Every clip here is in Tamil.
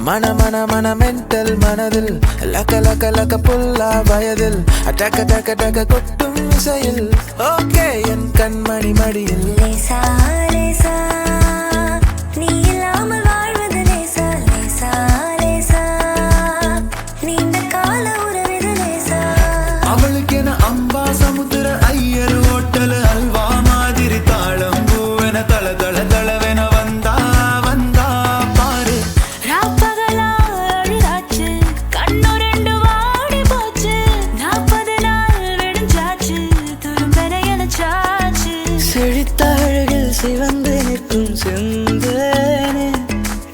மன மன மன மென்டல் மனதில் லக்க லக்க லக்க புல்லா வயதில் டக்க டக்க டக்க கொட்டும் இசையில் ஓகே என் கண்மணி மடியில் லேசா லேசா நீ இல்லாமல் வாழ்வது லேசா லேசா லேசா நீண்ட கால உறவிது லேசா அவளுக்கென அம்பா சமுத்திர ஐயர் ஹோட்டல் அல்வா மாதிரி தாளம் பூவென தள தள தளவென வந்தா வந்தா பாரு ராப்பகலா அழுதாச்சு கண்ணு ரெண்டு வாடி போச்சு 40 நாள் விடிஞ்சாச்சு துரும்பென எனச்சாச்சு செழித்த அழகில் சிவந்து நிற்கும் செந்தேனே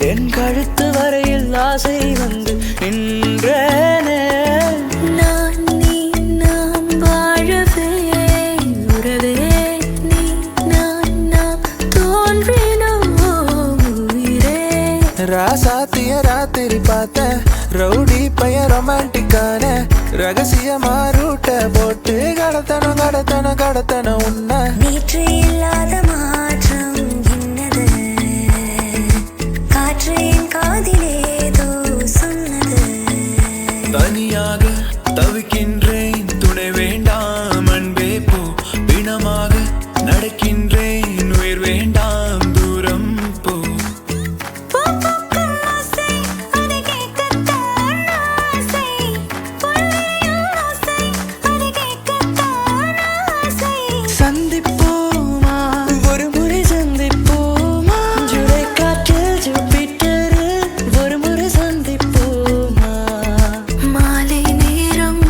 என் கழுத்து வரையில் ஆசை வந்து நின்றேனே நான் நீ நாம் வாழவே உறவே நீ நான் தோன்றினோம் உயிரே ராசாத்திய ராத்திரி பார்த்த ரவுடி பையன் ரொமான்டிக்கான ரகசியமா ரூட்ட போட்டு கடத்தணும் கடத்தணும் கடத்தணும் உன்ன நேற்று இல்லாத மாற்றம் என்னது காற்று என் காதிலேதோ சொன்னது தனியாக தவிக்கின்றேன் துணை வேண்டாம் அன்பே போ பிணமாக நடக்கின்றேன் உயிர் வேண்டாம் தூரம் போ பூக்கும் ஆசை அதை கேட்கத்தான் ஆசை பொல்லியும் ஆசை அதை கேட்கத்தான் ஆசை சந்திப்போமா ஒரு முறை சந்திப்போமா ஜூலை காற்றில் ஜூபிட்டர் ஒரு முறை சந்திப்போமா மாலை நேரம்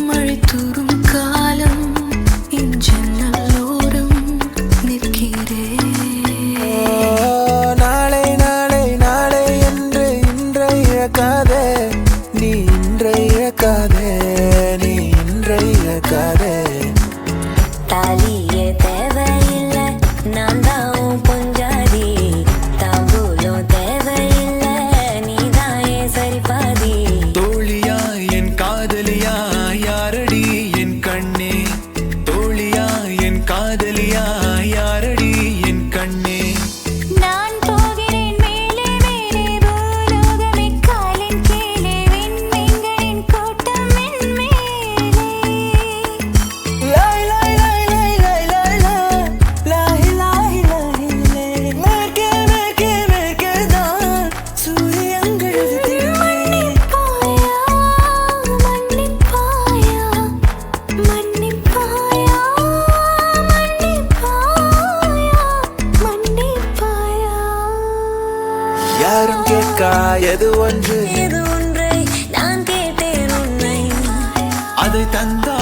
மழை தூறும் காலம் என் ஜன்னலோரம் நிற்கிறேன் நாளை நாளை நாளை என்று இன்றை இழக்காதே நீ இன்றை இழக்காதே நீ இன்றை இழக்காதே தாலியே தேவையில்லை நான் தான் பொஞ்சாதி தாம்பூலம் தேவையில்லை நீ தான் ஏன் சரிபாதி தோழியா என் காதலியா யாரடி என் கண்ணே தோழியா என் காதலியா யாரடி என் கண்ணே நான் போகிறேன் மேலே மேலே பூலோகமே காலின் கீழே விண்மீன்களின் கூட்டம் என் மேலே லாய் லாய் லாய் லாய் லாய் லாய் லாய் லாய் லாய் லாய் மேற்கே மேற்கே மேற்கே தான் சூரியங்கள் மன்னிப்பாயா மன்னிப்பாயா மன்னிப்பாயா மன்னிப்பாயா மன்னிப்பாயா யாரும் கேட்கா எது ஒன்று இது ஒன்றை நான் கேட்டேன் உன்னை அதை தந்தா